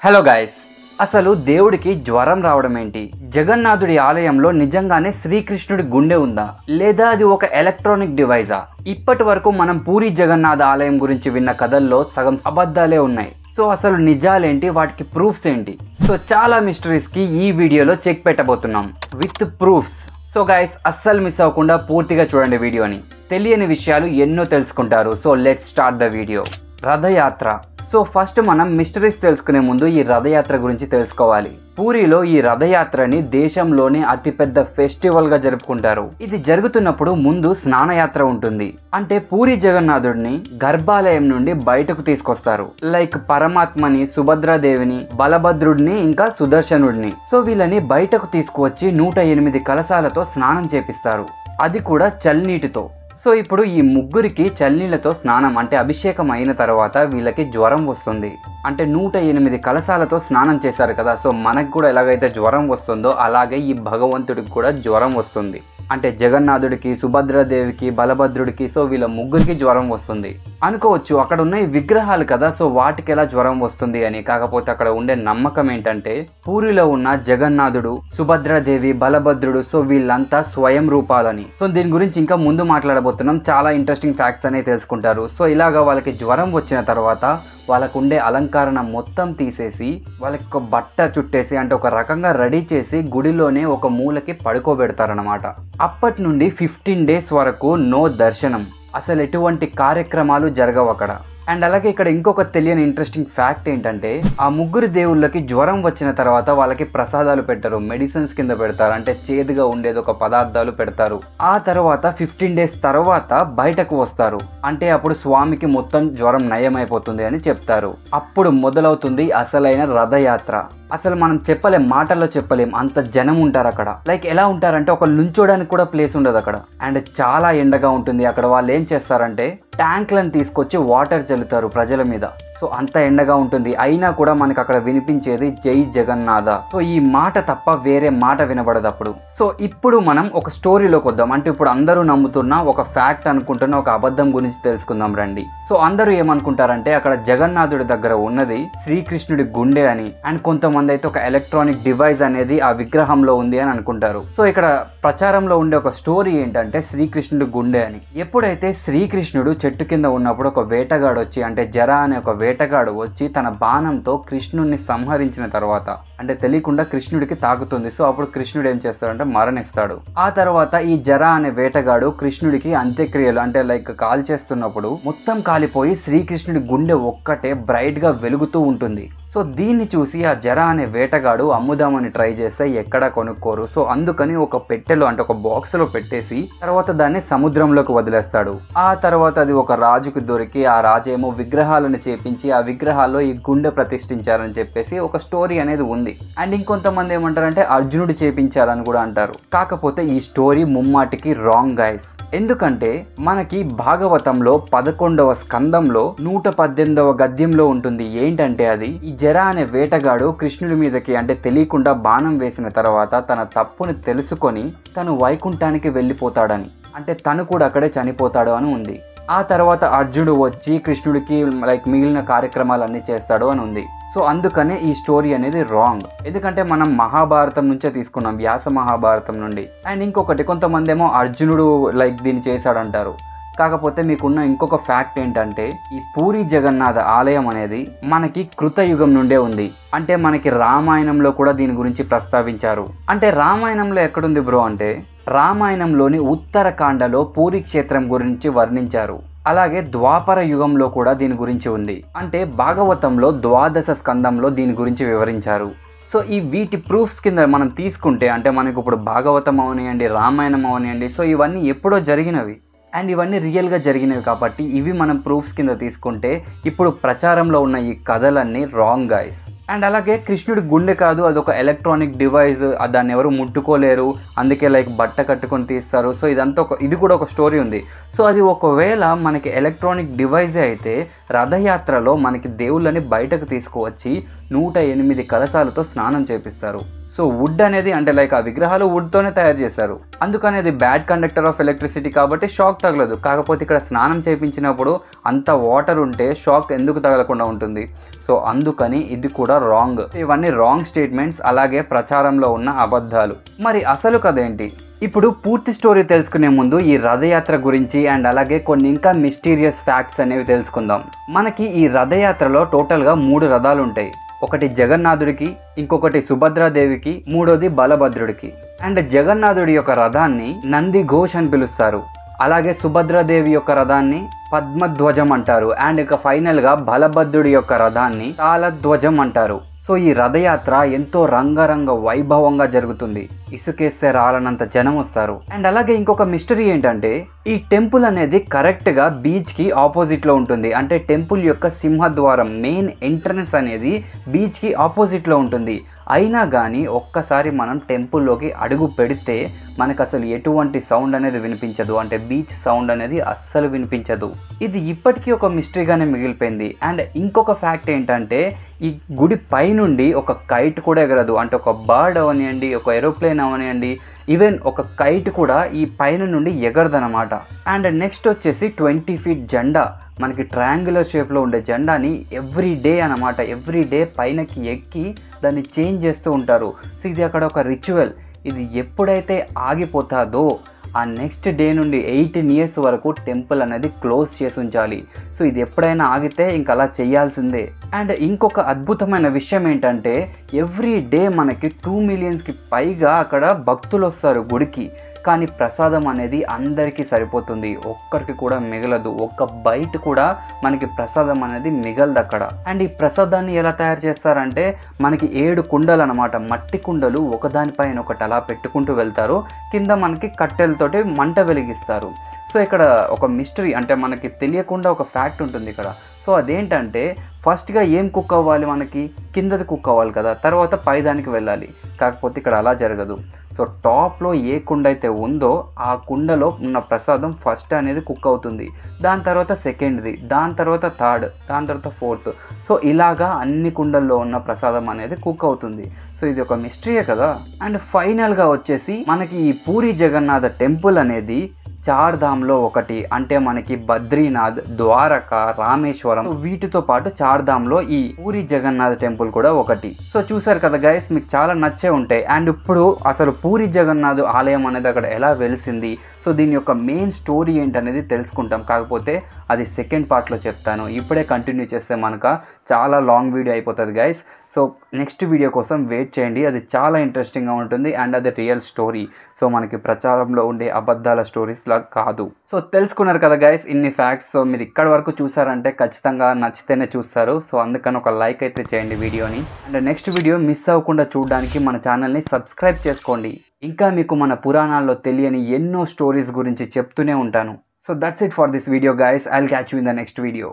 Hello guys, అసలు దేవుడికి జ్వరం రావడం ఏంటి? జగన్నాథుడి ఆలయంలో నిజంగానే శ్రీకృష్ణుడి గుండె ఉందా, లేదా అది ఒక ఎలక్ట్రానిక్ డివైజా? ఇప్పటి వరకు మనం పూరి జగన్నాథ ఆలయం గురించి విన్న కథల్లో సగం అబద్ధాలే ఉన్నాయి. సో అసలు నిజాలేంటి, వాటికి ప్రూఫ్స్ ఏంటి? సో చాలా మిస్టరీస్ కి ఈ వీడియోలో చెక్ పెట్టబోతున్నాం విత్ ప్రూఫ్స్. సో గైస్, అస్సలు మిస్ అవ్వకుండా పూర్తిగా చూడండి వీడియోని. తెలియని విషయాలు ఎన్నో తెలుసుకుంటారు. So let's start the video. Rathayatra. So first మనం మిస్టరీస్ తెలుసుకునే ముందు ఈ రథయాత్ర గురించి తెలుసుకోవాలి. పూరిలో ఈ రథయాత్రని దేశంలోనే అతిపెద్ద ఫెస్టివల్ గా జరుపుకుంటారు. ఇది జరుగుతున్నప్పుడు ముందు స్నానయాత్ర ఉంటుంది. అంటే పూరి జగన్నాథుడిని గర్భాలయం నుండి బయటకు తీసుకొస్తారు. లైక్ పరమాత్మని, సుభద్రాదేవిని, బలభద్రుడిని, ఇంకా సుదర్శనుడిని. సో వీళ్ళని బయటకు తీసుకువచ్చి 108 కలశాలతో స్నానం చేపిస్తారు, అది కూడా చల్లనీటితో. సో ఇప్పుడు ఈ ముగ్గురికి చల్లనీళ్ళతో స్నానం అంటే అభిషేకం అయిన తర్వాత వీళ్ళకి జ్వరం వస్తుంది. అంటే 108 కలశాలతో స్నానం చేశారు కదా. సో మనకు కూడా ఎలాగైతే జ్వరం వస్తుందో అలాగే ఈ భగవంతుడికి కూడా జ్వరం వస్తుంది. అంటే జగన్నాథుడికి, సుభద్రాదేవికి, బలభద్రుడికి, సో వీళ్ళ ముగ్గురికి జ్వరం వస్తుంది అనుకోవచ్చు. అక్కడ ఉన్న ఈ విగ్రహాలు కదా, సో వాటికి ఎలా జ్వరం వస్తుంది అని. కాకపోతే అక్కడ ఉండే నమ్మకం ఏంటంటే పూరిలో ఉన్న జగన్నాథుడు, సుభద్రాదేవి, బలభద్రుడు, సో వీళ్ళంతా స్వయం రూపాలని. సో దీని గురించి ఇంకా ముందు మాట్లాడబోతున్నాం. చాలా ఇంట్రెస్టింగ్ ఫ్యాక్ట్స్ అనేవి తెలుసుకుంటారు. సో ఇలాగా వాళ్ళకి జ్వరం వచ్చిన తర్వాత వాళ్ళకు ఉండే అలంకరణ మొత్తం తీసేసి వాళ్ళకి ఒక బట్ట చుట్టేసి అంటే ఒక రకంగా రెడీ చేసి గుడిలోనే ఒక మూలకి పడుకోబెడతారనమాట. అప్పటి నుండి 15 days వరకు నో దర్శనం, అసలు ఎటువంటి కార్యక్రమాలు జరగవు అక్కడ. అండ్ అలాగే ఇక్కడ ఇంకొక తెలియని ఇంట్రెస్టింగ్ ఫ్యాక్ట్ ఏంటంటే ఆ ముగ్గురు దేవుళ్ళకి జ్వరం వచ్చిన తర్వాత వాళ్ళకి ప్రసాదాలు పెట్టరు, మెడిసిన్స్ కింద పెడతారు. అంటే చేదుగా ఉండేది ఒక పదార్థాలు పెడతారు. ఆ తర్వాత 15 days తర్వాత బయటకు వస్తారు. అంటే అప్పుడు స్వామికి మొత్తం జ్వరం నయమైపోతుంది అని చెప్తారు. అప్పుడు మొదలవుతుంది అసలైన రథయాత్ర. అసలు మనం చెప్పలేం, మాటల్లో చెప్పలేం, అంత జనం ఉంటారు అక్కడ. లైక్ ఎలా ఉంటారంటే ఒక లుంచోడానికి కూడా ప్లేస్ ఉండదు అక్కడ. అండ్ చాలా ఎండగా ఉంటుంది అక్కడ. వాళ్ళు ఏం చేస్తారంటే ట్యాంక్లను తీసుకొచ్చి వాటర్ చల్లుతారు ప్రజల మీద. సో అంత ఎండగా ఉంటుంది. అయినా కూడా మనకి అక్కడ వినిపించేది జై జగన్నాథ. సో ఈ మాట తప్ప వేరే మాట వినబడదు అప్పుడు. సో ఇప్పుడు మనం ఒక స్టోరీలోకి వద్దాం. అంటే ఇప్పుడు అందరూ నమ్ముతున్న ఒక ఫ్యాక్ట్ అనుకుంటున్న ఒక అబద్ధం గురించి తెలుసుకుందాం రండి. సో అందరూ ఏమనుకుంటారంటే అక్కడ జగన్నాథుడి దగ్గర ఉన్నది శ్రీకృష్ణుడి గుండె అని. అండ్ కొంతమంది అయితే ఒక ఎలక్ట్రానిక్ డివైస్ అనేది ఆ విగ్రహంలో ఉంది అని అనుకుంటారు. సో ఇక్కడ ప్రచారంలో ఉండే ఒక స్టోరీ ఏంటంటే శ్రీకృష్ణుడి గుండె అని. ఎప్పుడైతే శ్రీకృష్ణుడు చెట్టు కింద ఉన్నప్పుడు ఒక వేటగాడు వచ్చి, అంటే జర అనే ఒక వేటగాడు వచ్చి తన బాణంతో కృష్ణుడిని సంహరించిన తర్వాత అంటే తెలియకుండా కృష్ణుడికి తాకుతుంది. సో అప్పుడు కృష్ణుడు ఏం చేస్తాడంటే మరణిస్తాడు. ఆ తర్వాత ఈ జర అనే వేటగాడు కృష్ణుడికి అంత్యక్రియలు అంటే లైక్ కాల్ చేస్తున్నప్పుడు మొత్తం కాలిపోయి శ్రీకృష్ణుడి గుండె ఒక్కటే బ్రైట్ గా వెలుగుతూ ఉంటుంది. సో దీన్ని చూసి ఆ జర అనే వేటగాడు అమ్ముదామని ట్రై చేస్తే ఎక్కడా కొనుక్కోరు. సో అందుకని ఒక పెట్టెలో అంటే ఒక బాక్స్ లో పెట్టేసి తర్వాత దాన్ని సముద్రంలోకి వదిలేస్తాడు. ఆ తర్వాత అది ఒక రాజుకి దొరికి ఆ రాజు ఏమో విగ్రహాలను చేపించి ఆ విగ్రహాల్లో ఈ గుండె ప్రతిష్ఠించారని చెప్పేసి ఒక స్టోరీ అనేది ఉంది. అండ్ ఇంకొంతమంది ఏమంటారంటే అర్జునుడు చేపించారని కూడా అంటారు. కాకపోతే ఈ స్టోరీ ముమ్మాటికి రాంగ్ గైస్. ఎందుకంటే మనకి భాగవతంలో 11వ స్కందంలో 118వ గద్యంలో ఉంటుంది. ఏంటంటే అది ఈ జర అనే వేటగాడు కృష్ణుడి మీదకి అంటే తెలియకుండా బాణం వేసిన తర్వాత తన తప్పుని తెలుసుకొని తను వైకుంఠానికి వెళ్ళిపోతాడని, అంటే తను కూడా అక్కడే చనిపోతాడు అని ఉంది. ఆ తర్వాత అర్జునుడు వచ్చి కృష్ణుడికి లైక్ మిగిలిన కార్యక్రమాలన్నీ చేస్తాడు అని ఉంది. సో అందుకనే ఈ స్టోరీ అనేది రాంగ్. ఎందుకంటే మనం మహాభారతం నుంచే తీసుకున్నాం, వ్యాస మహాభారతం నుండి. అండ్ ఇంకొకటి కొంతమంది ఏమో అర్జునుడు లైక్ దీన్ని చేశాడంటారు. కాకపోతే మీకున్న ఇంకొక ఫ్యాక్ట్ ఏంటంటే ఈ పూరి జగన్నాథ ఆలయం అనేది మనకి కృతయుగం నుండే ఉంది. అంటే మనకి రామాయణంలో కూడా దీని గురించి ప్రస్తావించారు. అంటే రామాయణంలో ఎక్కడుంది బ్రో అంటే రామాయణంలోని ఉత్తరకాండలో పూరి క్షేత్రం గురించి వర్ణించారు. అలాగే ద్వాపర యుగంలో కూడా దీని గురించి ఉంది. అంటే భాగవతంలో 12వ స్కందంలో దీని గురించి వివరించారు. సో ఈ వీటి ప్రూఫ్స్ కింద మనం తీసుకుంటే అంటే మనకు ఇప్పుడు భాగవతం అవనియండి, రామాయణం అవనియండి, సో ఇవన్నీ ఎప్పుడో జరిగినవి అండ్ ఇవన్నీ రియల్గా జరిగినవి కాబట్టి ఇవి మనం ప్రూఫ్స్ కింద తీసుకుంటే ఇప్పుడు ప్రచారంలో ఉన్న ఈ కథలన్నీ రాంగ్ గైస్. అండ్ అలాగే కృష్ణుడి గుండె కాదు, అదొక ఎలక్ట్రానిక్ డివైస్, దాన్ని ఎవరు ముట్టుకోలేరు, అందుకే లైక్ బట్ట కట్టుకొని తీస్తారు. సో ఇదంతా ఇది కూడా ఒక స్టోరీ ఉంది. సో అది ఒకవేళ మనకి ఎలక్ట్రానిక్ డివైజే అయితే రథయాత్రలో మనకి దేవుళ్ళని బయటకు తీసుకువచ్చి 108 కలశాలతో స్నానం చేపిస్తారు. సో వుడ్ అనేది అంటే లైక్ ఆ విగ్రహాలు వుడ్తోనే తయారు చేశారు, అందుకని అది బ్యాడ్ కండక్టర్ ఆఫ్ ఎలక్ట్రిసిటీ కాబట్టి షాక్ తగలదు. కాకపోతే ఇక్కడ స్నానం చేయించినప్పుడు అంత వాటర్ ఉంటే షాక్ ఎందుకు తగలకుండా ఉంటుంది? సో అందుకని ఇది కూడా రాంగ్. ఇవన్నీ రాంగ్ స్టేట్మెంట్స్, అలాగే ప్రచారంలో ఉన్న అబద్ధాలు. మరి అసలు కథ ఏంటి? ఇప్పుడు పూర్తి స్టోరీ తెలుసుకునే ముందు ఈ రథయాత్ర గురించి అండ్ అలాగే కొన్ని ఇంకా మిస్టీరియస్ ఫ్యాక్ట్స్ అనేవి తెలుసుకుందాం. మనకి ఈ రథయాత్రలో టోటల్గా 3 రథాలు ఉంటాయి. ఒకటి జగన్నాథుడికి, ఇంకొకటి సుభద్రాదేవికి, మూడోది బలభద్రుడికి. అండ్ జగన్నాథుడి యొక్క రథాన్ని నంది ఘోష్ అని పిలుస్తారు, అలాగే సుభద్రాదేవి యొక్క రథాన్ని పద్మధ్వజం అంటారు, అండ్ ఇక ఫైనల్గా బలభద్రుడి యొక్క రథాన్ని తాళధ్వజం అంటారు. సో ఈ రథయాత్ర ఎంతో రంగరంగ వైభవంగా జరుగుతుంది, ఇసుకేస్తే రాలనంత జనం వస్తారు. అండ్ అలాగే ఇంకొక మిస్టరీ ఏంటంటే ఈ టెంపుల్ అనేది కరెక్ట్గా బీచ్కి ఆపోజిట్లో ఉంటుంది. అంటే టెంపుల్ యొక్క సింహద్వారం మెయిన్ ఎంట్రన్స్ అనేది బీచ్కి ఆపోజిట్లో ఉంటుంది. అయినా కానీ ఒక్కసారి మనం టెంపుల్లోకి అడుగు పెడితే మనకు అసలు ఎటువంటి సౌండ్ అనేది వినిపించదు, అంటే బీచ్ సౌండ్ అనేది అస్సలు వినిపించదు. ఇది ఇప్పటికీ ఒక మిస్టరీగానే మిగిలిపోయింది. అండ్ ఇంకొక ఫ్యాక్ట్ ఏంటంటే ఈ గుడి పైనుండి ఒక కైట్ కూడా ఎగరదు, అంటే ఒక బర్డ్ అవనివ్వండి, ఒక ఏరోప్లేన్ అవనివ్వండి, ఈవెన్ ఒక కైట్ కూడా ఈ పైన నుండి ఎగరదనమాట. అండ్ నెక్స్ట్ వచ్చేసి 20 feet జెండా, మనకి ట్రయాంగులర్ షేప్లో ఉండే జెండాని ఎవ్రీ డే అనమాట, ఎవ్రీ డే పైనకి ఎక్కి దాన్ని చేంజ్ చేస్తూ ఉంటారు. సో ఇది అక్కడ ఒక రిచువల్. ఇది ఎప్పుడైతే ఆగిపోతాదో ఆ నెక్స్ట్ డే నుండి 18 years వరకు టెంపుల్ అనేది క్లోజ్ చేసి ఉంచాలి. సో ఇది ఎప్పుడైనా ఆగితే ఇంక అలా చేయాల్సిందే. అండ్ ఇంకొక అద్భుతమైన విషయం ఏంటంటే ఎవ్రీ డే మనకి 2 million పైగా అక్కడ భక్తులు వస్తారు గుడికి. కానీ ప్రసాదం అనేది అందరికీ సరిపోతుంది, ఒక్కరికి కూడా మిగలదు, ఒక్క బైట్ కూడా మనకి ప్రసాదం అనేది మిగలదు అక్కడ. అండ్ ఈ ప్రసాదాన్ని ఎలా తయారు చేస్తారంటే మనకి 7 కుండలు అనమాట, మట్టి కుండలు ఒకదానిపైన ఒకటి అలా పెట్టుకుంటూ వెళ్తారు, కింద మనకి కట్టెలతోటి మంట వెలిగిస్తారు. సో ఇక్కడ ఒక మిస్టరీ, అంటే మనకి తెలియకుండా ఒక ఫ్యాక్ట్ ఉంటుంది ఇక్కడ. సో అదేంటంటే ఫస్ట్గా ఏం కుక్ అవ్వాలి, మనకి కిందది కుక్ అవ్వాలి కదా, తర్వాత పైదానికి వెళ్ళాలి. కాకపోతే ఇక్కడ అలా జరగదు. సో టాప్లో ఏ కుండ అయితే ఉందో ఆ కుండలో ఉన్న ప్రసాదం ఫస్ట్ అనేది కుక్ అవుతుంది, దాని తర్వాత సెకండ్ది, దాని తర్వాత థర్డ్, దాని తర్వాత ఫోర్త్. సో ఇలాగా అన్ని కుండల్లో ఉన్న ప్రసాదం అనేది కుక్ అవుతుంది. సో ఇది ఒక మిస్టరీయే కదా. అండ్ ఫైనల్గా వచ్చేసి మనకి ఈ పూరి జగన్నాథ టెంపుల్ అనేది 4 ధామ్లో ఒకటి. అంటే మనకి బద్రీనాథ్, ద్వారక, రామేశ్వరం వీటితో పాటు 4 ధామ్లో ఈ పూరి జగన్నాథ్ టెంపుల్ కూడా ఒకటి. సో చూసారు కదా గైస్, మీకు చాలా నచ్చే ఉంటాయి. అండ్ ఇప్పుడు అసలు పూరి జగన్నాథ్ ఆలయం అనేది అక్కడ ఎలా వెలిసింది, సో దీని యొక్క మెయిన్ స్టోరీ ఏంటనేది తెలుసుకుంటాం. కాకపోతే అది సెకండ్ పార్ట్లో చెప్తాను. ఇప్పుడే కంటిన్యూ చేస్తే మనకు చాలా లాంగ్ వీడియో అయిపోతుంది గైస్. సో నెక్స్ట్ వీడియో కోసం వెయిట్ చేయండి, అది చాలా ఇంట్రెస్టింగ్గా ఉంటుంది. అండ్ అది రియల్ స్టోరీ, సో మనకి ప్రచారంలో ఉండే అబద్ధాల స్టోరీస్ లాగా కాదు. సో తెలుసుకున్నారు కదా గైస్ ఇన్ని ఫ్యాక్ట్స్. సో మీరు ఇక్కడ వరకు చూసారంటే ఖచ్చితంగా నచ్చితేనే చూస్తారు. సో అందుకని ఒక లైక్ అయితే చేయండి వీడియోని. అండ్ నెక్స్ట్ వీడియో మిస్ అవ్వకుండా చూడడానికి మన ఛానల్ని సబ్స్క్రైబ్ చేసుకోండి. ఇంకా మీకు మన పురాణాల్లో తెలియని ఎన్నో స్టోరీస్ గురించి చెప్తూనే ఉంటాను. So that's it for this video guys. I'll catch you in the next video.